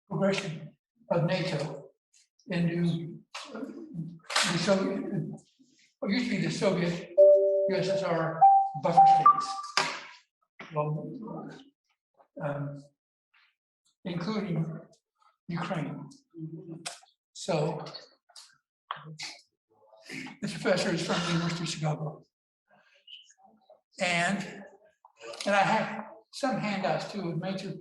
progression of NATO into the Soviet, what used to be the Soviet USSR buffer states, well, including Ukraine. So this professor is from the University of Chicago. And I have some handouts too with major.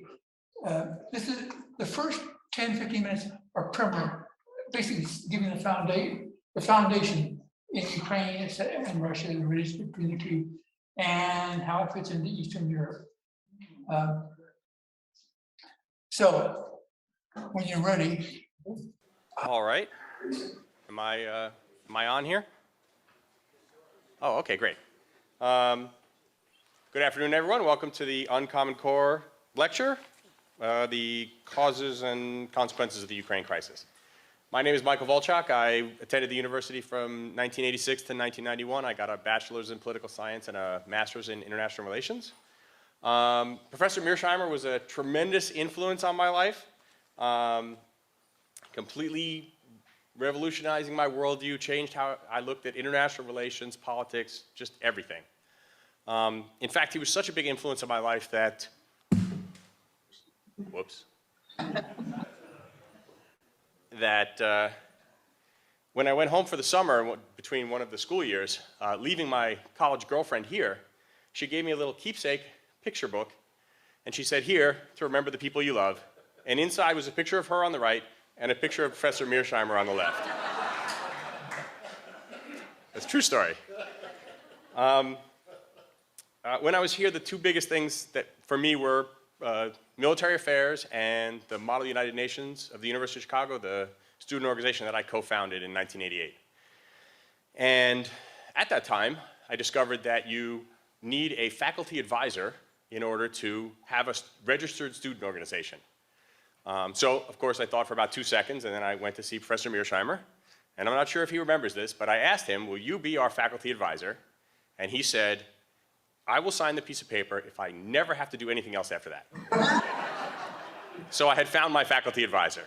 This is the first 10, 15 minutes are primer, basically giving the foundation in Ukraine and Russia, the relationship between the two, and how it fits into Eastern Europe. So when you're ready. All right. Am I on here? Oh, okay, great. Good afternoon, everyone. Welcome to the Uncommon Core lecture, the causes and consequences of the Ukraine crisis. My name is Michael Volchak. I attended the university from 1986 to 1991. I got a bachelor's in political science and a master's in international relations. Professor Mearsheimer was a tremendous influence on my life, completely revolutionizing my worldview, changed how I looked at international relations, politics, just everything. In fact, he was such a big influence on my life that, whoops, that when I went home for the summer between one of the school years, leaving my college girlfriend here, she gave me a little keepsake picture book, and she said, "Here, to remember the people you love." And inside was a picture of her on the right and a picture of Professor Mearsheimer on the left. That's a true story. When I was here, the two biggest things that for me were military affairs and the Model United Nations of the University of Chicago, the student organization that I co-founded in 1988. And at that time, I discovered that you need a faculty advisor in order to have a registered student organization. So, of course, I thought for about 2 seconds, and then I went to see Professor Mearsheimer. And I'm not sure if he remembers this, but I asked him, "Will you be our faculty advisor?" And he said, "I will sign the piece of paper if I never have to do anything else after that." So I had found my faculty advisor.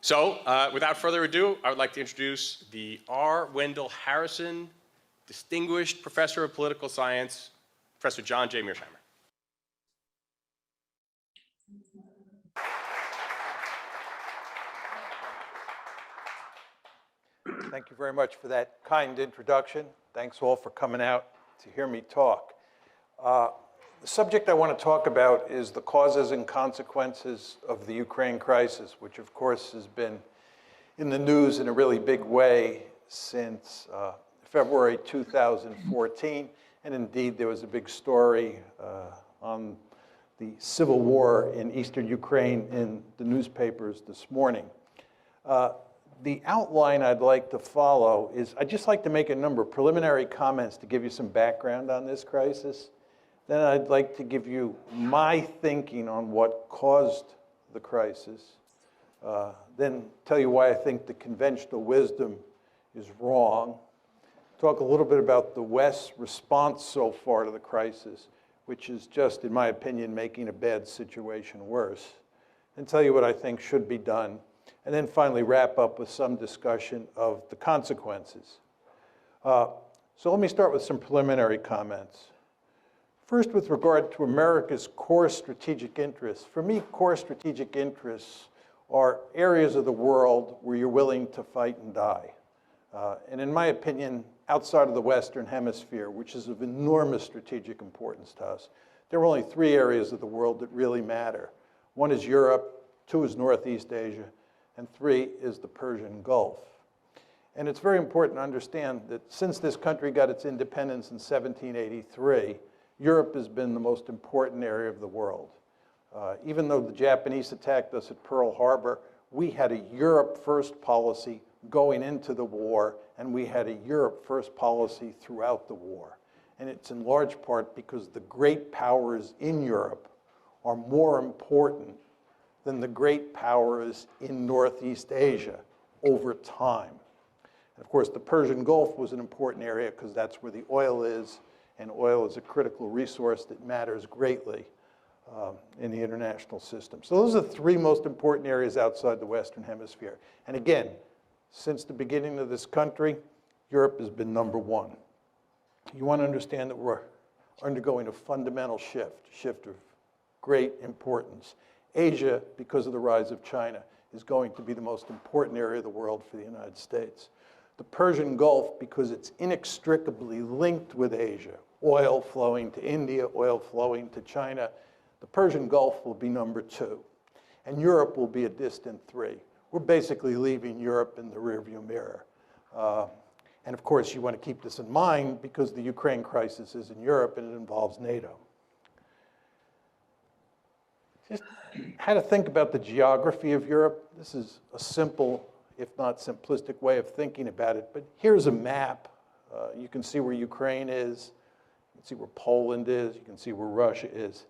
So, without further ado, I would like to introduce the R. Wendell Harrison Distinguished Professor of Political Science, Professor John J. Mearsheimer. Thank you very much for that kind introduction. Thanks all for coming out to hear me talk. The subject I want to talk about is the causes and consequences of the Ukraine crisis, which of course has been in the news in a really big way since February 2014. And indeed, there was a big story on the civil war in eastern Ukraine in the newspapers this morning. The outline I'd like to follow is I'd just like to make a number of preliminary comments to give you some background on this crisis. Then I'd like to give you my thinking on what caused the crisis. Then tell you why I think the conventional wisdom is wrong. Talk a little bit about the West's response so far to the crisis, which is just, in my opinion, making a bad situation worse. And tell you what I think should be done. And then finally wrap up with some discussion of the consequences. So let me start with some preliminary comments. First, with regard to America's core strategic interests. For me, core strategic interests are areas of the world where you're willing to fight and die. And in my opinion, outside of the Western Hemisphere, which is of enormous strategic importance to us, there are only 3 areas of the world that really matter. 1 is Europe, 2 is Northeast Asia, and 3 is the Persian Gulf. And it's very important to understand that since this country got its independence in 1783, Europe has been the most important area of the world. Even though the Japanese attacked us at Pearl Harbor, we had a Europe first policy going into the war, and we had a Europe first policy throughout the war. And it's in large part because the great powers in Europe are more important than the great powers in Northeast Asia over time. And of course, the Persian Gulf was an important area because that's where the oil is, and oil is a critical resource that matters greatly in the international system. So those are the three most important areas outside the Western Hemisphere. And again, since the beginning of this country, Europe has been number one. You want to understand that we're undergoing a fundamental shift of great importance. Asia, because of the rise of China, is going to be the most important area of the world for the United States. The Persian Gulf, because it's inextricably linked with Asia, oil flowing to India, oil flowing to China, the Persian Gulf will be number two, and Europe will be a distant three. We're basically leaving Europe in the rearview mirror. And of course, you want to keep this in mind because the Ukraine crisis is in Europe and it involves NATO. Just how to think about the geography of Europe. This is a simple, if not simplistic, way of thinking about it. But here's a map. You can see where Ukraine is. You can see where Poland is. You can see where Russia is.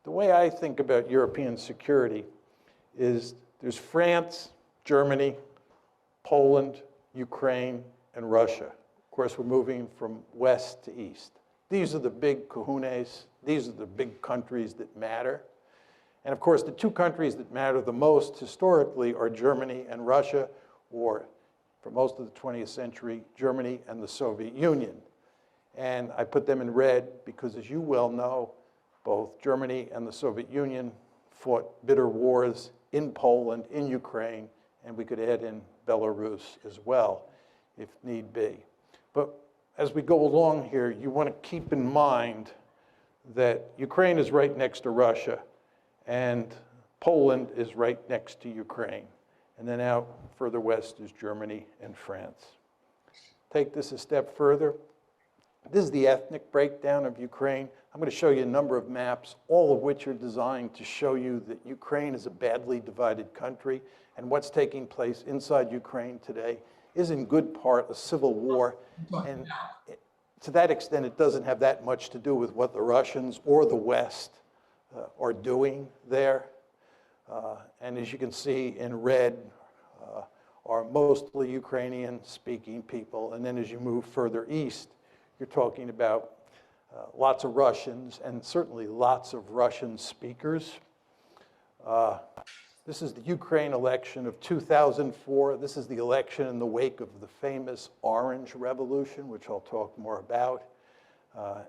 The way I think about European security is there's France, Germany, Poland, Ukraine, and Russia. Of course, we're moving from west to east. These are the big kahunas. These are the big countries that matter. And of course, the two countries that matter the most historically are Germany and Russia, or for most of the 20th century, Germany and the Soviet Union. And I put them in red because, as you well know, both Germany and the Soviet Union fought bitter wars in Poland, in Ukraine, and we could add in Belarus as well, if need be. But as we go along here, you want to keep in mind that Ukraine is right next to Russia, and Poland is right next to Ukraine. And then out further west is Germany and France. Take this a step further. This is the ethnic breakdown of Ukraine. I'm going to show you a number of maps, all of which are designed to show you that Ukraine is a badly divided country, and what's taking place inside Ukraine today is in good part a civil war. And to that extent, it doesn't have that much to do with what the Russians or the West are doing there. And as you can see in red are mostly Ukrainian-speaking people. And then as you move further east, you're talking about lots of Russians and certainly lots of Russian speakers. This is the Ukraine election of 2004. This is the election in the wake of the famous Orange Revolution, which I'll talk more about.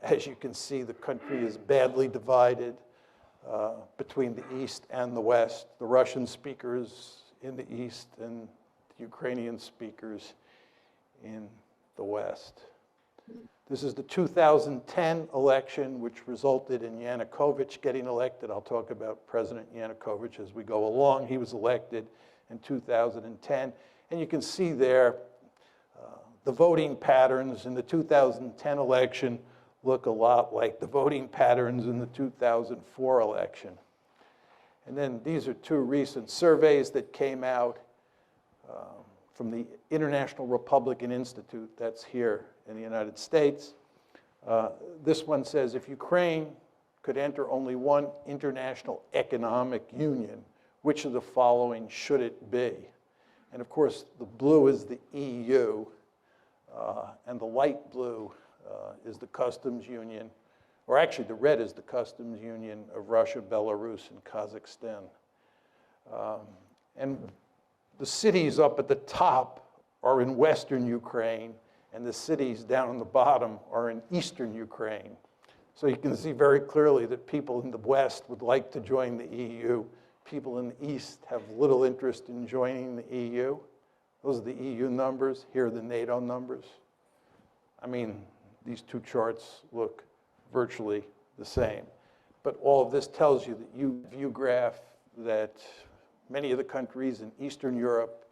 As you can see, the country is badly divided between the East and the West. The Russian speakers in the East and the Ukrainian speakers in the West. This is the 2010 election, which resulted in Yanukovych getting elected. I'll talk about President Yanukovych as we go along. He was elected in 2010. And you can see there the voting patterns in the 2010 election look a lot like the voting patterns in the 2004 election. And then these are two recent surveys that came out from the International Republican Institute, that's here in the United States. This one says, if Ukraine could enter only one international economic union, which of the following should it be? And of course, the blue is the EU, and the light blue is the customs union, or actually the red is the customs union of Russia, Belarus, and Kazakhstan. And the cities up at the top are in Western Ukraine, and the cities down on the bottom are in Eastern Ukraine. So you can see very clearly that people in the West would like to join the EU. People in the East have little interest in joining the EU. Those are the EU numbers. Here are the NATO numbers. I mean, these two charts look virtually the same. But all of this tells you that you view graph that many of the countries in Eastern Europe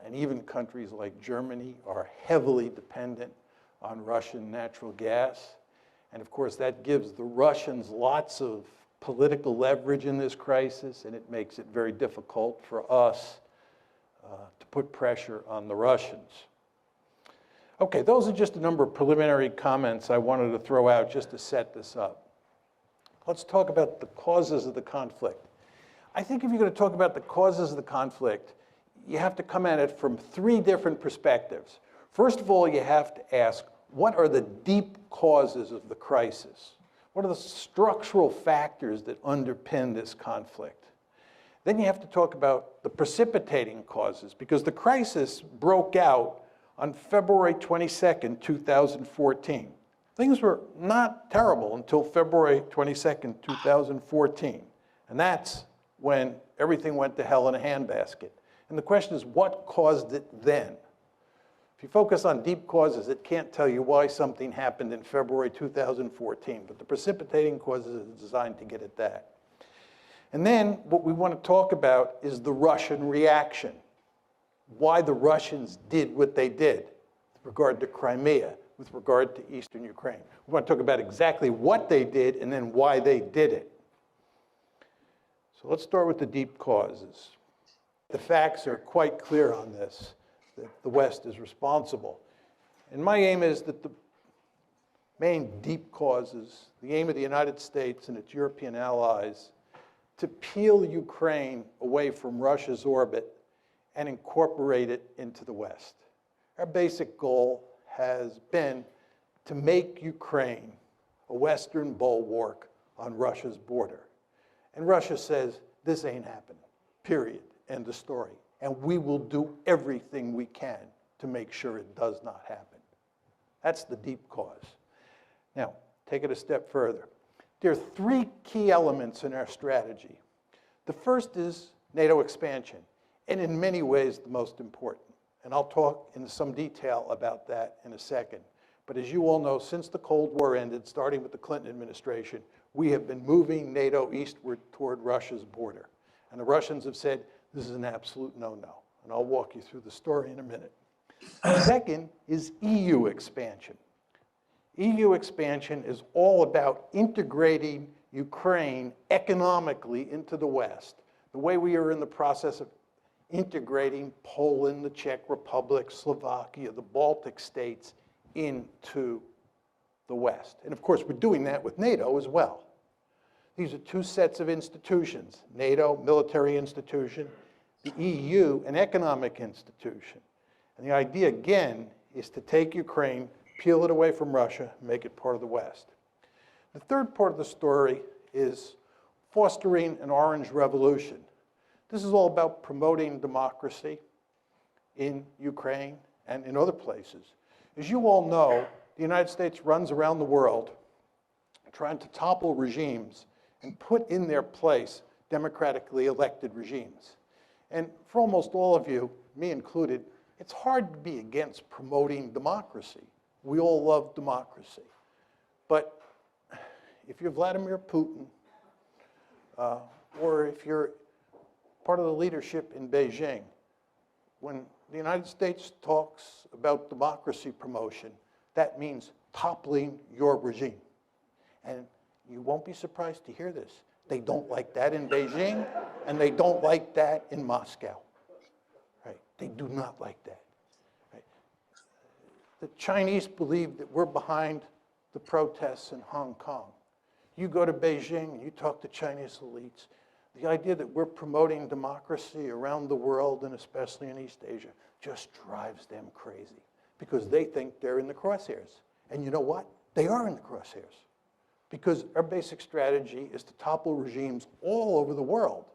and even countries like Germany are heavily dependent on Russian natural gas. And of course, that gives the Russians lots of political leverage in this crisis, and it makes it very difficult for us to put pressure on the Russians. Okay, those are just a number of preliminary comments I wanted to throw out just to set this up. Let's talk about the causes of the conflict. I think if you're going to talk about the causes of the conflict, you have to come at it from three different perspectives. First of all, you have to ask, what are the deep causes of the crisis? What are the structural factors that underpin this conflict? Then you have to talk about the precipitating causes, because the crisis broke out on February 22nd, 2014. Things were not terrible until February 22nd, 2014. And that's when everything went to hell in a handbasket. And the question is, what caused it then? If you focus on deep causes, it can't tell you why something happened in February 2014, but the precipitating causes are designed to get at that. And then what we want to talk about is the Russian reaction. Why the Russians did what they did with regard to Crimea, with regard to eastern Ukraine. We want to talk about exactly what they did and then why they did it. So let's start with the deep causes. The facts are quite clear on this, that the West is responsible. And my aim is that the main deep causes, the aim of the United States and its European allies, to peel Ukraine away from Russia's orbit and incorporate it into the West. Our basic goal has been to make Ukraine a Western bulwark on Russia's border. And Russia says, this ain't happening, period, end of story. And we will do everything we can to make sure it does not happen. That's the deep cause. Now, take it a step further. There are three key elements in our strategy. The first is NATO expansion, and in many ways the most important. And I'll talk in some detail about that in a second. But as you all know, since the Cold War ended, starting with the Clinton administration, we have been moving NATO eastward toward Russia's border. And the Russians have said, this is an absolute no-no. And I'll walk you through the story in a minute. The second is EU expansion. EU expansion is all about integrating Ukraine economically into the West, the way we are in the process of integrating Poland, the Czech Republic, Slovakia, the Baltic states into the West. And of course, we're doing that with NATO as well. These are two sets of institutions, NATO, military institution, the EU, an economic institution. And the idea, again, is to take Ukraine, peel it away from Russia, make it part of the West. The third part of the story is fostering an orange revolution. This is all about promoting democracy in Ukraine and in other places. As you all know, the United States runs around the world trying to topple regimes and put in their place democratically elected regimes. And for almost all of you, me included, it's hard to be against promoting democracy. We all love democracy. But if you're Vladimir Putin, or if you're part of the leadership in Beijing, when the United States talks about democracy promotion, that means toppling your regime. And you won't be surprised to hear this. They don't like that in Beijing, and they don't like that in Moscow. Right? They do not like that. Right? The Chinese believe that we're behind the protests in Hong Kong. You go to Beijing and you talk to Chinese elites, the idea that we're promoting democracy around the world, and especially in East Asia, just drives them crazy because they think they're in the crosshairs. And you know what? They are in the crosshairs because our basic strategy is to topple regimes all over the world,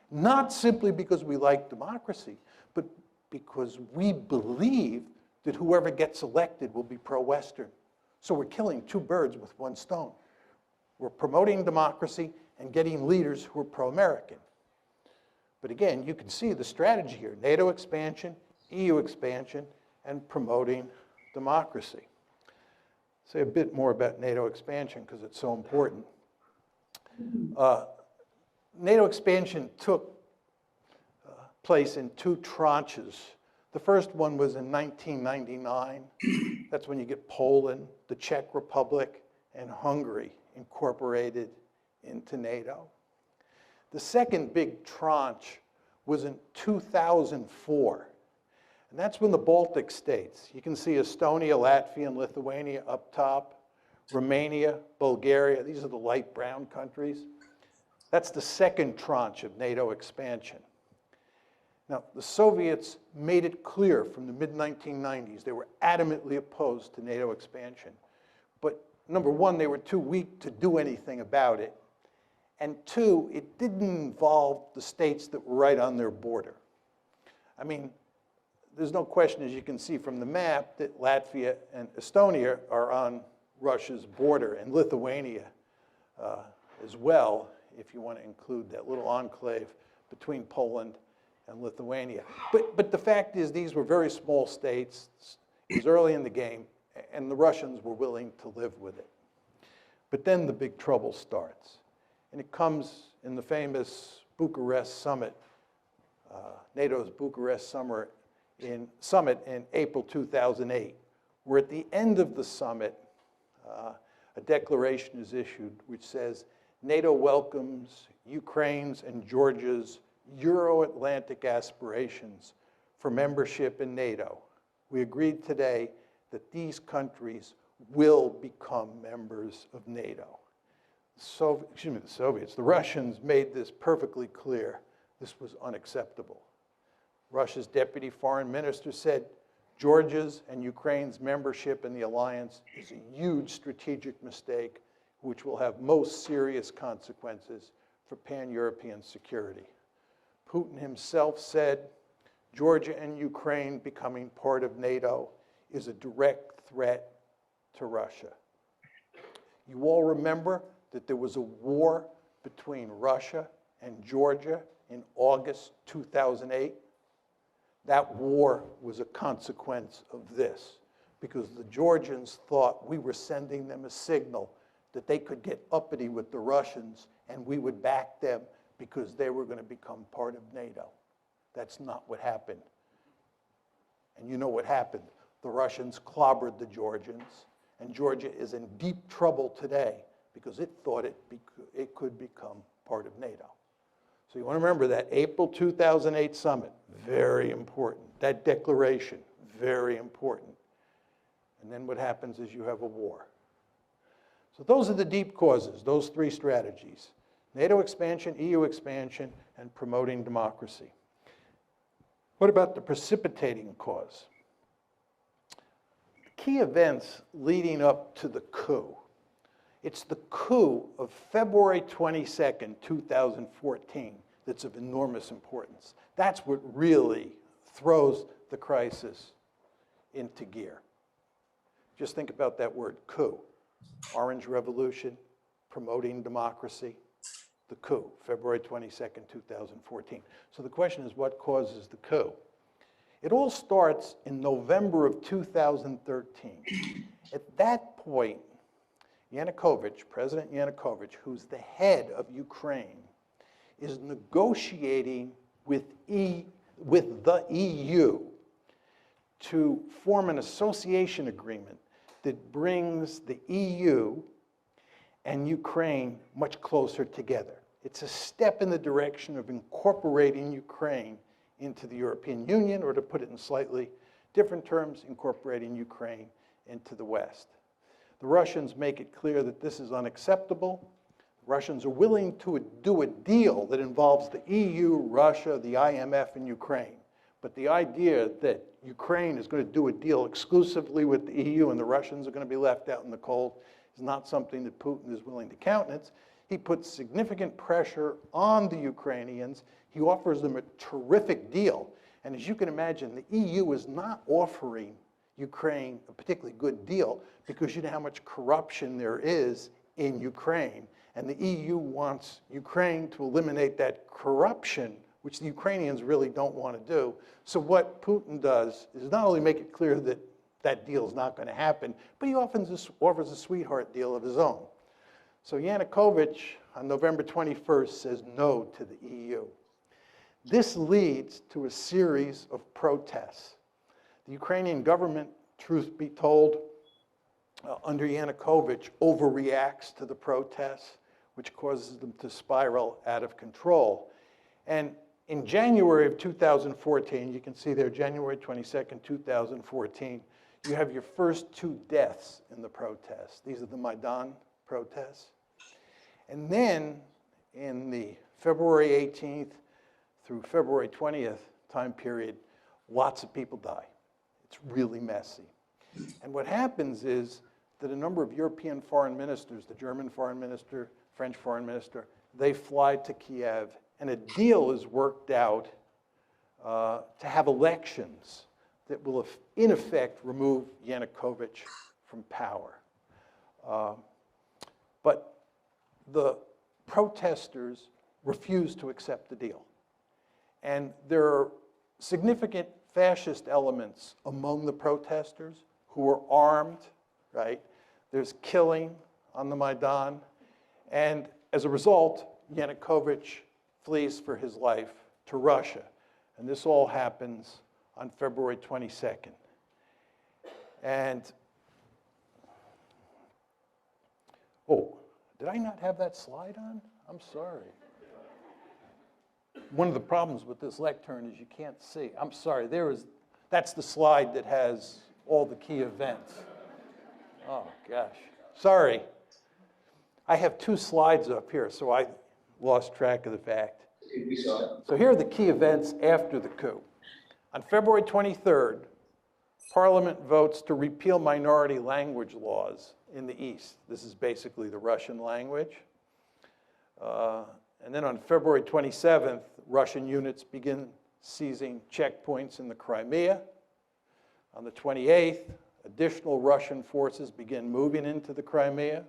not simply because we like democracy, but because we believe that whoever gets elected will be pro-Western. So we're killing two birds with one stone. We're promoting democracy and getting leaders who are pro-American. But again, you can see the strategy here: NATO expansion, EU expansion, and promoting democracy. Say a bit more about NATO expansion because it's so important. NATO expansion took place in two tranches. The first one was in 1999. That's when you get Poland, the Czech Republic, and Hungary incorporated into NATO. The second big tranche was in 2004. And that's when the Baltic states, you can see Estonia, Latvia, and Lithuania up top, Romania, Bulgaria, these are the light brown countries. That's the second tranche of NATO expansion. Now, the Soviets made it clear from the mid-1990s they were adamantly opposed to NATO expansion. But number one, they were too weak to do anything about it. And two, it didn't involve the states that were right on their border. I mean, there's no question, as you can see from the map, that Latvia and Estonia are on Russia's border, and Lithuania as well, if you want to include that little enclave between Poland and Lithuania. But the fact is, these were very small states. It was early in the game, and the Russians were willing to live with it. But then the big trouble starts, and it comes in the famous Bucharest summit, NATO's Bucharest summit in April 2008, where at the end of the summit, a declaration is issued which says, NATO welcomes Ukraine's and Georgia's Euro-Atlantic aspirations for membership in NATO. We agreed today that these countries will become members of NATO. The Russians made this perfectly clear. This was unacceptable. Russia's deputy foreign minister said, Georgia's and Ukraine's membership in the alliance is a huge strategic mistake which will have most serious consequences for pan-European security. Putin himself said, Georgia and Ukraine becoming part of NATO is a direct threat to Russia. You all remember that there was a war between Russia and Georgia in August 2008? That war was a consequence of this, because the Georgians thought we were sending them a signal that they could get uppity with the Russians and we would back them because they were going to become part of NATO. That's not what happened. And you know what happened. The Russians clobbered the Georgians, and Georgia is in deep trouble today because it thought it could become part of NATO. So you want to remember that April 2008 summit, very important. That declaration, very important. And then what happens is you have a war. So those are the deep causes, those three strategies: NATO expansion, EU expansion, and promoting democracy. What about the precipitating cause? Key events leading up to the coup. It's the coup of February 22nd, 2014 that's of enormous importance. That's what really throws the crisis into gear. Just think about that word, coup. Orange Revolution, promoting democracy, the coup, February 22nd, 2014. So the question is, what causes the coup? It all starts in November of 2013. At that point, Yanukovych, President Yanukovych, who's the head of Ukraine, is negotiating with the EU to form an association agreement that brings the EU and Ukraine much closer together. It's a step in the direction of incorporating Ukraine into the European Union, or to put it in slightly different terms, incorporating Ukraine into the West. The Russians make it clear that this is unacceptable. The Russians are willing to do a deal that involves the EU, Russia, the IMF, and Ukraine. But the idea that Ukraine is going to do a deal exclusively with the EU and the Russians are going to be left out in the cold is not something that Putin is willing to countenance. He puts significant pressure on the Ukrainians. He offers them a terrific deal. And as you can imagine, the EU is not offering Ukraine a particularly good deal because you know how much corruption there is in Ukraine. And the EU wants Ukraine to eliminate that corruption, which the Ukrainians really don't want to do. So what Putin does is not only make it clear that that deal is not going to happen, but he often just offers a sweetheart deal of his own. So Yanukovych, on November 21st, says no to the EU. This leads to a series of protests. The Ukrainian government, truth be told, under Yanukovych, overreacts to the protests, which causes them to spiral out of control. And in January of 2014, you can see there, January 22nd, 2014, you have your first 2 deaths in the protests. These are the Maidan protests. And then in the February 18th through February 20th time period, lots of people die. It's really messy. And what happens is that a number of European foreign ministers, the German foreign minister, French foreign minister, they fly to Kiev, and a deal is worked out to have elections that will, in effect, remove Yanukovych from power. But the protesters refused to accept the deal. And there are significant fascist elements among the protesters who were armed, right? There's killing on the Maidan. And as a result, Yanukovych flees for his life to Russia. And this all happens on February 22nd. And, oh, did I not have that slide on? I'm sorry. One of the problems with this lectern is you can't see. I'm sorry, that's the slide that has all the key events. Oh, gosh. Sorry. I have two slides up here, so I lost track of the fact. So here are the key events after the coup. On February 23rd, Parliament votes to repeal minority language laws in the East. This is basically the Russian language. And then on February 27th, Russian units begin seizing checkpoints in the Crimea. On the 28th, additional Russian forces begin moving into the Crimea.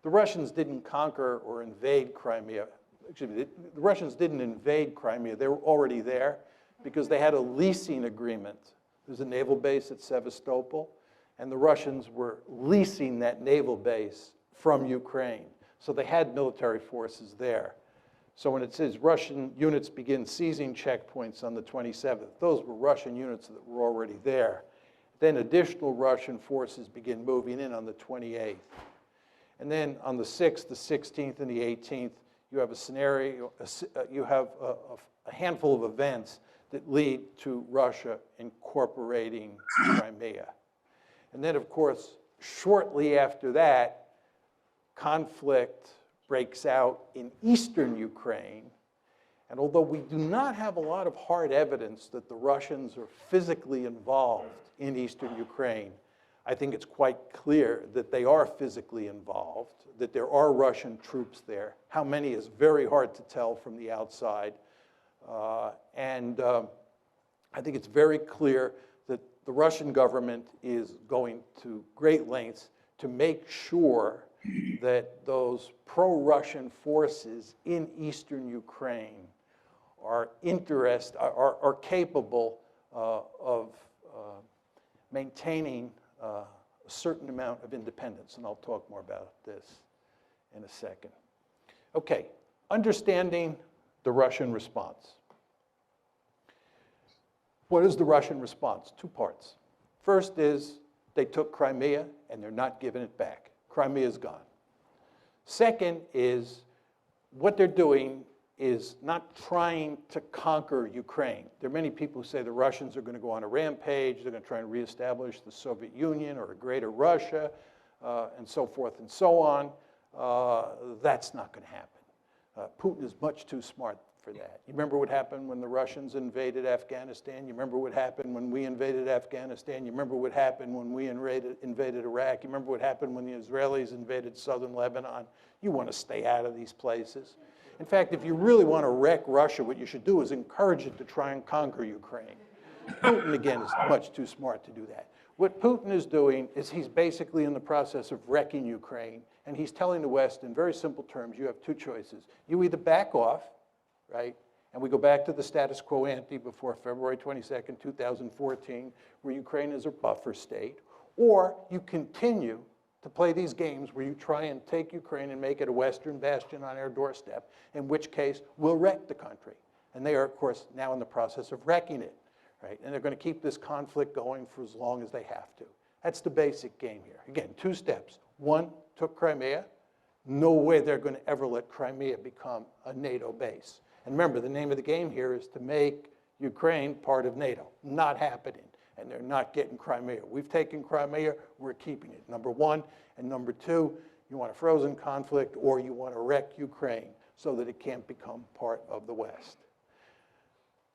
The Russians didn't conquer or invade Crimea. Excuse me, the Russians didn't invade Crimea. They were already there because they had a leasing agreement. There's a naval base at Sevastopol, and the Russians were leasing that naval base from Ukraine. So they had military forces there. So when it says Russian units begin seizing checkpoints on the 27th, those were Russian units that were already there. Then additional Russian forces begin moving in on the 28th. And then on the 6th, the 16th, and the 18th, you have a scenario, you have a handful of events that lead to Russia incorporating Crimea. And then, of course, shortly after that, conflict breaks out in eastern Ukraine. And although we do not have a lot of hard evidence that the Russians are physically involved in eastern Ukraine, I think it's quite clear that they are physically involved, that there are Russian troops there. How many is very hard to tell from the outside. I think it's very clear that the Russian government is going to great lengths to make sure that those pro-Russian forces in eastern Ukraine are capable of maintaining a certain amount of independence. And I'll talk more about this in a second. Okay, understanding the Russian response. What is the Russian response? Two parts. First is they took Crimea and they're not giving it back. Crimea is gone. Second is what they're doing is not trying to conquer Ukraine. There are many people who say the Russians are going to go on a rampage, they're going to try and reestablish the Soviet Union or a greater Russia, and so forth and so on. That's not going to happen. Putin is much too smart for that. You remember what happened when the Russians invaded Afghanistan? You remember what happened when we invaded Afghanistan? You remember what happened when we invaded Iraq? You remember what happened when the Israelis invaded southern Lebanon? You want to stay out of these places. In fact, if you really want to wreck Russia, what you should do is encourage it to try and conquer Ukraine. Putin, again, is much too smart to do that. What Putin is doing is he's basically in the process of wrecking Ukraine, and he's telling the West in very simple terms, you have two choices. You either back off, right, and we go back to the status quo ante before February 22nd, 2014, where Ukraine is a buffer state, or you continue to play these games where you try and take Ukraine and make it a Western bastion on our doorstep, in which case we'll wreck the country. And they are, of course, now in the process of wrecking it, right? And they're going to keep this conflict going for as long as they have to. That's the basic game here. Again, two steps. One, took Crimea. No way they're going to ever let Crimea become a NATO base. And remember, the name of the game here is to make Ukraine part of NATO. Not happening. And they're not getting Crimea. We've taken Crimea, we're keeping it, number one. And number two, you want a frozen conflict or you want to wreck Ukraine so that it can't become part of the West.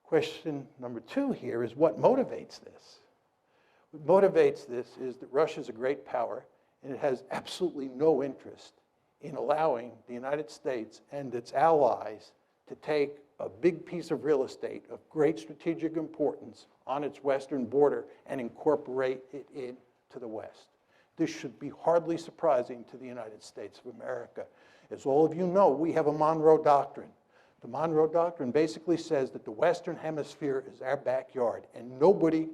Question number two here is what motivates this? What motivates this is that Russia's a great power and it has absolutely no interest in allowing the United States and its allies to take a big piece of real estate of great strategic importance on its western border and incorporate it into the West. This should be hardly surprising to the United States of America. As all of you know, we have a Monroe Doctrine. The Monroe Doctrine basically says that the Western Hemisphere is our backyard, and nobody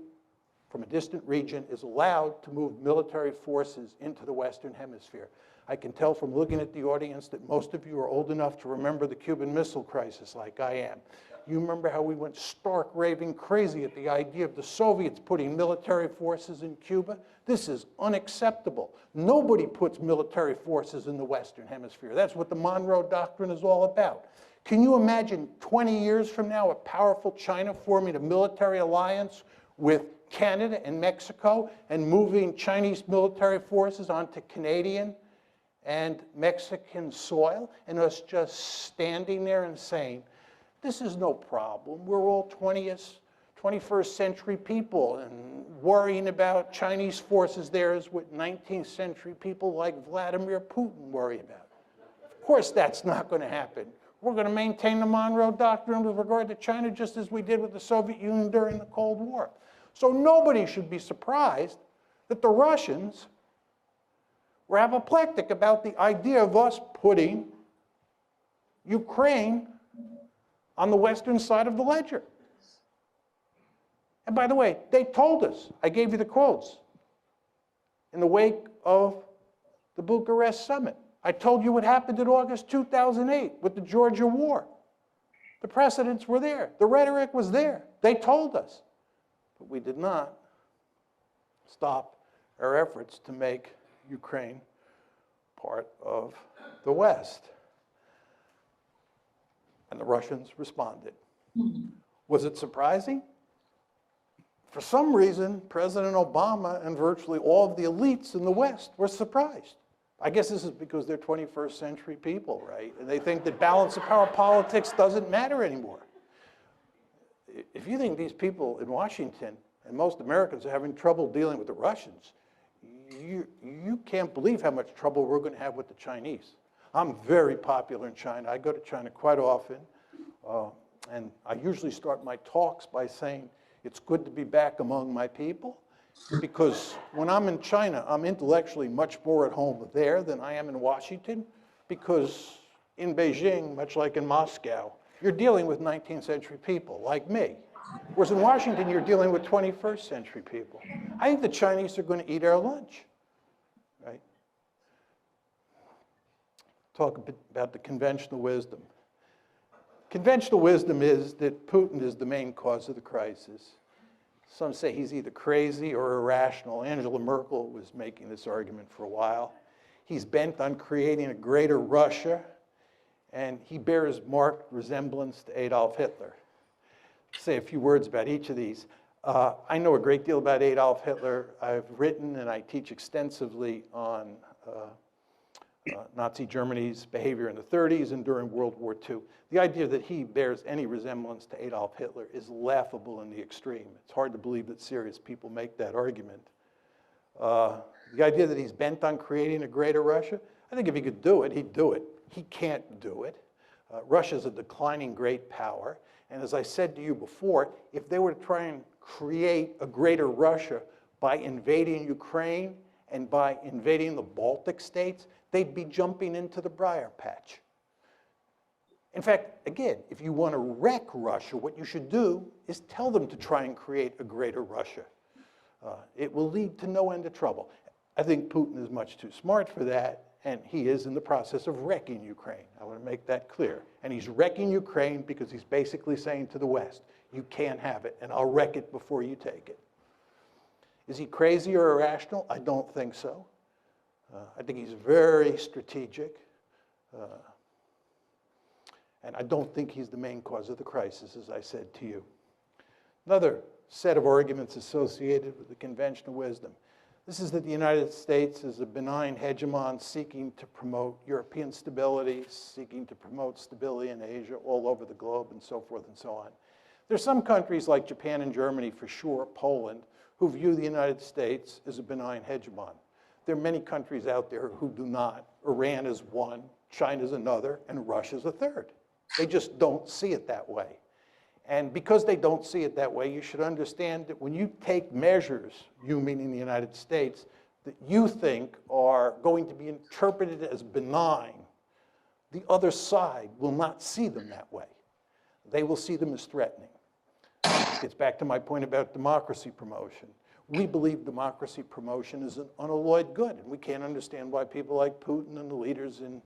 from a distant region is allowed to move military forces into the Western Hemisphere. I can tell from looking at the audience that most of you are old enough to remember the Cuban Missile Crisis like I am. You remember how we went stark raving crazy at the idea of the Soviets putting military forces in Cuba? This is unacceptable. Nobody puts military forces in the Western Hemisphere. That's what the Monroe Doctrine is all about. Can you imagine 20 years from now a powerful China forming a military alliance with Canada and Mexico and moving Chinese military forces onto Canadian and Mexican soil, and us just standing there and saying, this is no problem. We're all 21st century people, and worrying about Chinese forces there is what 19th century people like Vladimir Putin worry about. Of course that's not going to happen. We're going to maintain the Monroe Doctrine with regard to China just as we did with the Soviet Union during the Cold War. So nobody should be surprised that the Russians were apoplectic about the idea of us putting Ukraine on the western side of the ledger. And by the way, they told us, I gave you the quotes, in the wake of the Bucharest summit. I told you what happened in August 2008 with the Georgia war. The precedents were there. The rhetoric was there. They told us. But we did not stop our efforts to make Ukraine part of the West. And the Russians responded. Was it surprising? For some reason, President Obama and virtually all of the elites in the West were surprised. I guess this is because they're 21st century people, right? And they think that balance of power politics doesn't matter anymore. If you think these people in Washington and most Americans are having trouble dealing with the Russians, you can't believe how much trouble we're going to have with the Chinese. I'm very popular in China. I go to China quite often. And I usually start my talks by saying, it's good to be back among my people. Because when I'm in China, I'm intellectually much more at home there than I am in Washington. Because in Beijing, much like in Moscow, you're dealing with 19th century people like me. Whereas in Washington, you're dealing with 21st century people. I think the Chinese are going to eat our lunch, right? Talk a bit about the conventional wisdom. Conventional wisdom is that Putin is the main cause of the crisis. Some say he's either crazy or irrational. Angela Merkel was making this argument for a while. He's bent on creating a greater Russia, and he bears marked resemblance to Adolf Hitler. Say a few words about each of these. I know a great deal about Adolf Hitler. I've written and I teach extensively on Nazi Germany's behavior in the 30s and during World War II. The idea that he bears any resemblance to Adolf Hitler is laughable in the extreme. It's hard to believe that serious people make that argument. The idea that he's bent on creating a greater Russia, I think if he could do it, he'd do it. He can't do it. Russia's a declining great power. And as I said to you before, if they were to try and create a greater Russia by invading Ukraine and by invading the Baltic states, they'd be jumping into the briar patch. In fact, again, if you want to wreck Russia, what you should do is tell them to try and create a greater Russia. It will lead to no end of trouble. I think Putin is much too smart for that, and he is in the process of wrecking Ukraine. I want to make that clear. And he's wrecking Ukraine because he's basically saying to the West, you can't have it, and I'll wreck it before you take it. Is he crazy or irrational? I don't think so. I think he's very strategic. And I don't think he's the main cause of the crisis, as I said to you. Another set of arguments associated with the conventional wisdom. This is that the United States is a benign hegemon seeking to promote European stability, seeking to promote stability in Asia, all over the globe, and so forth and so on. There's some countries like Japan and Germany, for sure, Poland, who view the United States as a benign hegemon. there are many countries out there who do not. Iran is one, China's another, and Russia's a third. They just don't see it that way. And because they don't see it that way, you should understand that when you take measures, you meaning the United States, that you think are going to be interpreted as benign, the other side will not see them that way. They will see them as threatening. Gets back to my point about democracy promotion. We believe democracy promotion is an unalloyed good, and we can't understand why people like Putin and the leaders in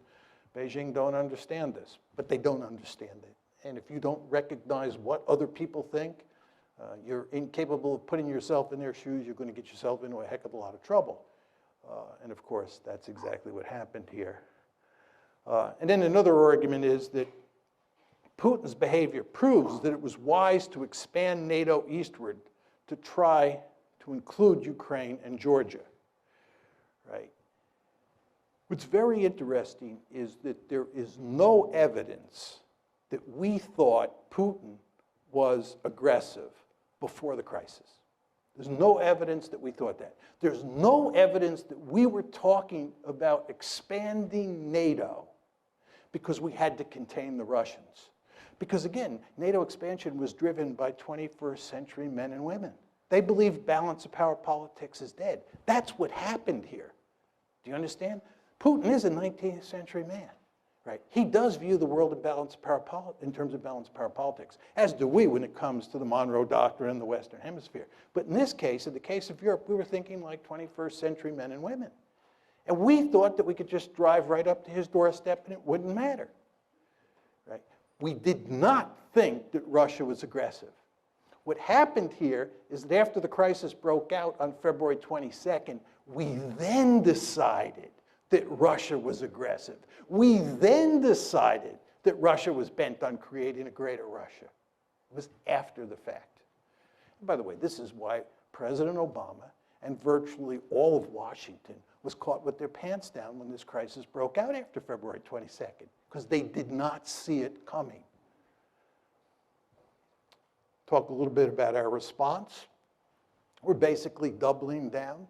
Beijing don't understand this, but they don't understand it. And if you don't recognize what other people think, you're incapable of putting yourself in their shoes, you're going to get yourself into a heck of a lot of trouble. And of course, that's exactly what happened here. And then another argument is that Putin's behavior proves that it was wise to expand NATO eastward to try to include Ukraine and Georgia, right? What's very interesting is that there is no evidence that we thought Putin was aggressive before the crisis. There's no evidence that we thought that. There's no evidence that we were talking about expanding NATO because we had to contain the Russians. Because again, NATO expansion was driven by 21st century men and women. They believed balance of power politics is dead. That's what happened here. Do you understand? Putin is a 19th century man, right? He does view the world of balance of power in terms of balance of power politics, as do we when it comes to the Monroe Doctrine in the Western Hemisphere. But in this case, in the case of Europe, we were thinking like 21st century men and women. And we thought that we could just drive right up to his doorstep and it wouldn't matter, right? We did not think that Russia was aggressive. What happened here is that after the crisis broke out on February 22nd, we then decided that Russia was aggressive. We then decided that Russia was bent on creating a greater Russia. It was after the fact. And by the way, this is why President Obama and virtually all of Washington was caught with their pants down when this crisis broke out after February 22nd, because they did not see it coming. Talk a little bit about our response. We're basically doubling down.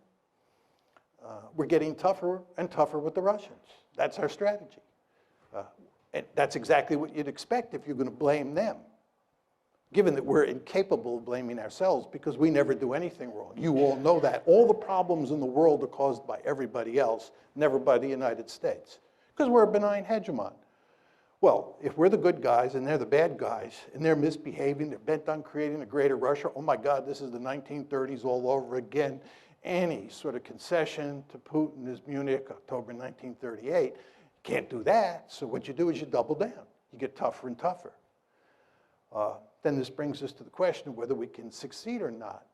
We're getting tougher and tougher with the Russians. That's our strategy. And that's exactly what you'd expect if you're going to blame them, given that we're incapable of blaming ourselves because we never do anything wrong. You all know that. All the problems in the world are caused by everybody else, never by the United States, because we're a benign hegemon. Well, if we're the good guys and they're the bad guys and they're misbehaving, they're bent on creating a greater Russia, oh my God, this is the 1930s all over again. Any sort of concession to Putin is Munich, October 1938. Can't do that, so what you do is you double down. You get tougher and tougher. Then this brings us to the question of whether we can succeed or not.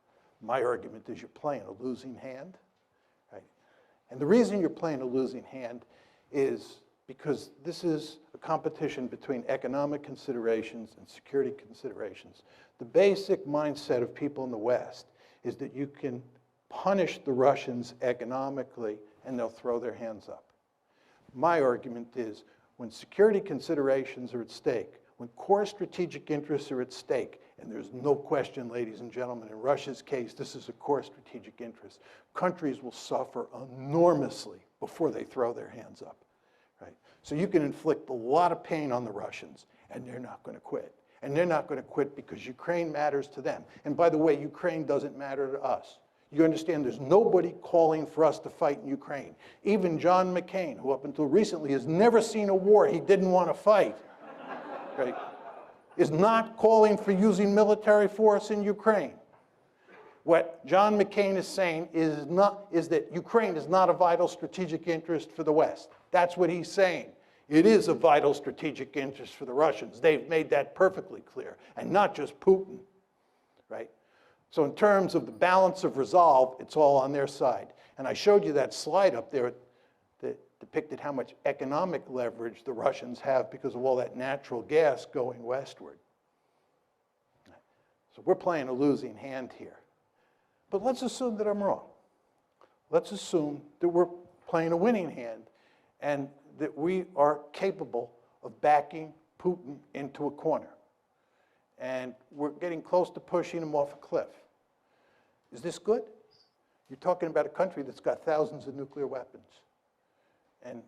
My argument is you're playing a losing hand, right? And the reason you're playing a losing hand is because this is a competition between economic considerations and security considerations. The basic mindset of people in the West is that you can punish the Russians economically and they'll throw their hands up. My argument is when security considerations are at stake, when core strategic interests are at stake, and there's no question, ladies and gentlemen, in Russia's case, this is a core strategic interest, countries will suffer enormously before they throw their hands up, right? So you can inflict a lot of pain on the Russians, and they're not going to quit. And they're not going to quit because Ukraine matters to them. And by the way, Ukraine doesn't matter to us. You understand there's nobody calling for us to fight in Ukraine. Even John McCain, who up until recently has never seen a war he didn't want to fight, right, is not calling for using military force in Ukraine. What John McCain is saying is that Ukraine is not a vital strategic interest for the West. That's what he's saying. It is a vital strategic interest for the Russians. They've made that perfectly clear, and not just Putin, right? So in terms of the balance of resolve, it's all on their side. And I showed you that slide up there that depicted how much economic leverage the Russians have because of all that natural gas going westward. So we're playing a losing hand here. But let's assume that I'm wrong. Let's assume that we're playing a winning hand and that we are capable of backing Putin into a corner. And we're getting close to pushing him off a cliff. Is this good? You're talking about a country that's got thousands of nuclear weapons. And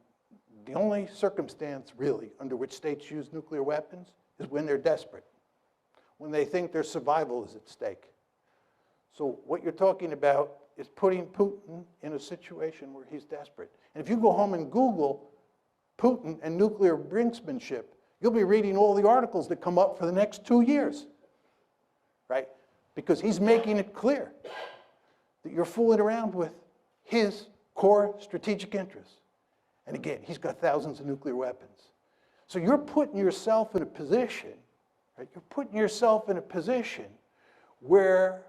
the only circumstance, really, under which states use nuclear weapons is when they're desperate, when they think their survival is at stake. So what you're talking about is putting Putin in a situation where he's desperate. And if you go home and Google Putin and nuclear brinksmanship, you'll be reading all the articles that come up for the next 2 years, right? Because he's making it clear that you're fooling around with his core strategic interests. And again, he's got thousands of nuclear weapons. So you're putting yourself in a position, right? You're putting yourself in a position where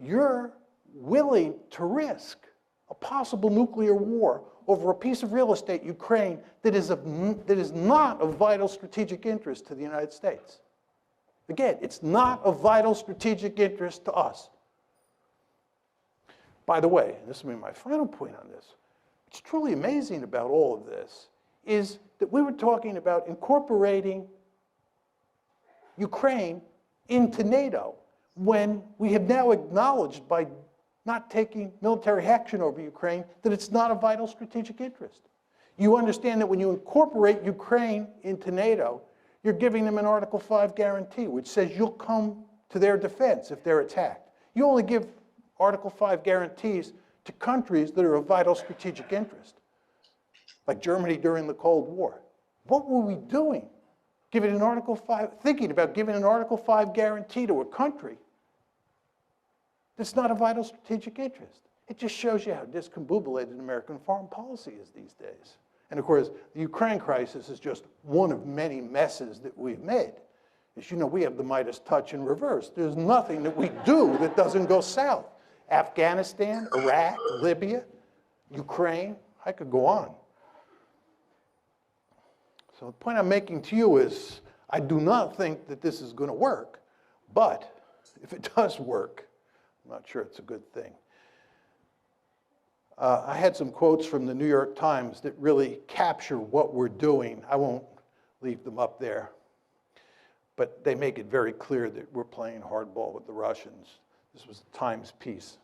you're willing to risk a possible nuclear war over a piece of real estate, Ukraine, that is not of vital strategic interest to the United States. Again, it's not of vital strategic interest to us. By the way, and this will be my final point on this, what's truly amazing about all of this is that we were talking about incorporating Ukraine into NATO when we have now acknowledged by not taking military action over Ukraine that it's not a vital strategic interest. You understand that when you incorporate Ukraine into NATO, you're giving them an Article 5 guarantee, which says you'll come to their defense if they're attacked. You only give Article 5 guarantees to countries that are of vital strategic interest, like Germany during the Cold War. What were we doing? Thinking about giving an Article 5 guarantee to a country that's not a vital strategic interest. It just shows you how discombobulated American foreign policy is these days. And of course, the Ukraine crisis is just one of many messes that we've made. As you know, we have the Midas touch in reverse. There's nothing that we do that doesn't go south. Afghanistan, Iraq, Libya, Ukraine, I could go on. So the point I'm making to you is, I do not think that this is going to work, but if it does work, I'm not sure it's a good thing. I had some quotes from the New York Times that really capture what we're doing. I won't leave them up there, but they make it very clear that we're playing hardball with the Russians. This was a Times piece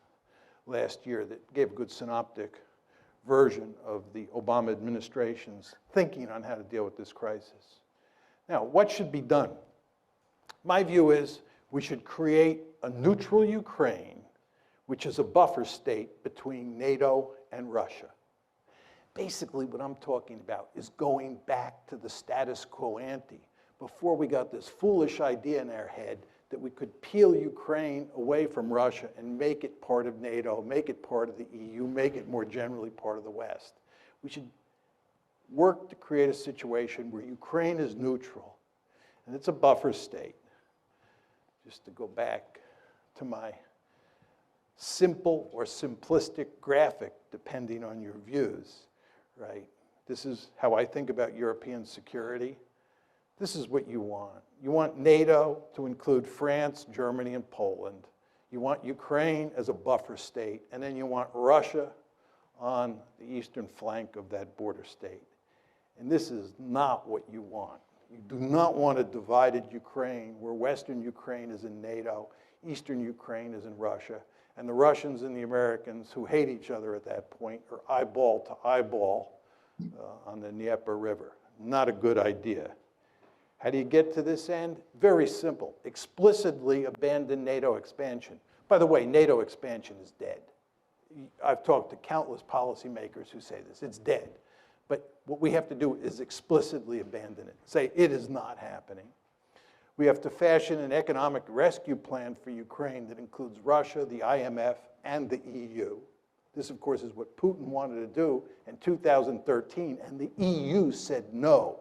last year that gave a good synoptic version of the Obama administration's thinking on how to deal with this crisis. Now, what should be done? My view is we should create a neutral Ukraine, which is a buffer state between NATO and Russia. Basically, what I'm talking about is going back to the status quo ante, before we got this foolish idea in our head that we could peel Ukraine away from Russia and make it part of NATO, make it part of the EU, make it more generally part of the West. We should work to create a situation where Ukraine is neutral, and it's a buffer state. Just to go back to my simple or simplistic graphic, depending on your views, right? This is how I think about European security. This is what you want. You want NATO to include France, Germany, and Poland. You want Ukraine as a buffer state, and then you want Russia on the eastern flank of that border state. And this is not what you want. You do not want a divided Ukraine where Western Ukraine is in NATO, Eastern Ukraine is in Russia, and the Russians and the Americans, who hate each other at that point, are eyeball to eyeball on the Dnieper River. Not a good idea. How do you get to this end? Very simple. Explicitly abandon NATO expansion. By the way, NATO expansion is dead. I've talked to countless policymakers who say this. It's dead. But what we have to do is explicitly abandon it. Say it is not happening. We have to fashion an economic rescue plan for Ukraine that includes Russia, the IMF, and the EU. This, of course, is what Putin wanted to do in 2013, and the EU said no,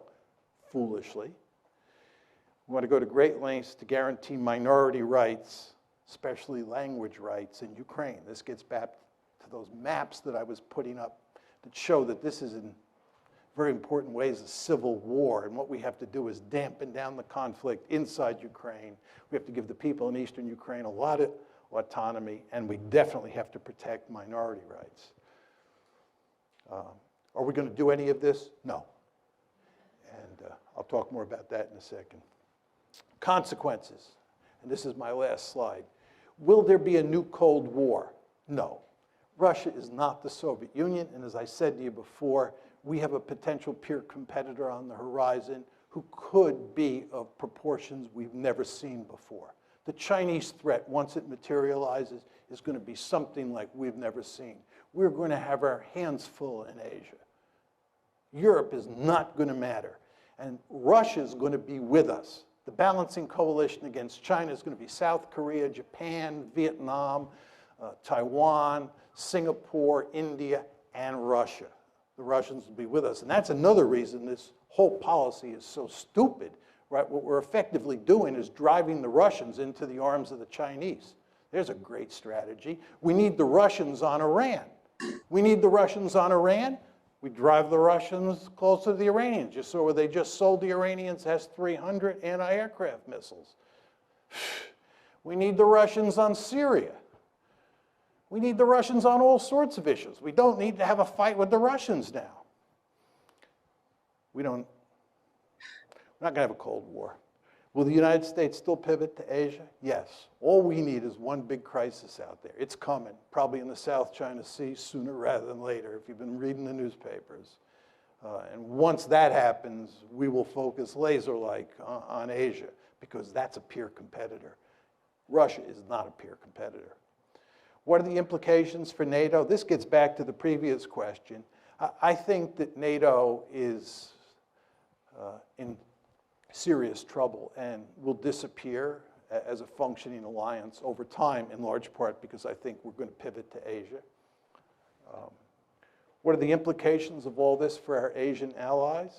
foolishly. We want to go to great lengths to guarantee minority rights, especially language rights in Ukraine. This gets back to those maps that I was putting up that show that this is in very important ways a civil war, and what we have to do is dampen down the conflict inside Ukraine. We have to give the people in eastern Ukraine a lot of autonomy, and we definitely have to protect minority rights. Are we going to do any of this? No. And I'll talk more about that in a second. Consequences, and this is my last slide. Will there be a new Cold War? No. Russia is not the Soviet Union, and as I said to you before, we have a potential peer competitor on the horizon who could be of proportions we've never seen before. The Chinese threat, once it materializes, is going to be something like we've never seen. We're going to have our hands full in Asia. Europe is not going to matter, and Russia is going to be with us. The balancing coalition against China is going to be South Korea, Japan, Vietnam, Taiwan, Singapore, India, and Russia. The Russians will be with us. And that's another reason this whole policy is so stupid, right? What we're effectively doing is driving the Russians into the arms of the Chinese. There's a great strategy. We need the Russians on Iran. We need the Russians on Iran. We drive the Russians closer to the Iranians. You saw where they just sold the Iranians S-300 anti-aircraft missiles. We need the Russians on Syria. We need the Russians on all sorts of issues. We don't need to have a fight with the Russians now. We're not going to have a Cold War. Will the United States still pivot to Asia? Yes. All we need is one big crisis out there. It's coming, probably in the South China Sea sooner rather than later, if you've been reading the newspapers. And once that happens, we will focus laser-like on Asia, because that's a peer competitor. Russia is not a peer competitor. What are the implications for NATO? This gets back to the previous question. I think that NATO is in serious trouble and will disappear as a functioning alliance over time, in large part because I think we're going to pivot to Asia. What are the implications of all this for our Asian allies?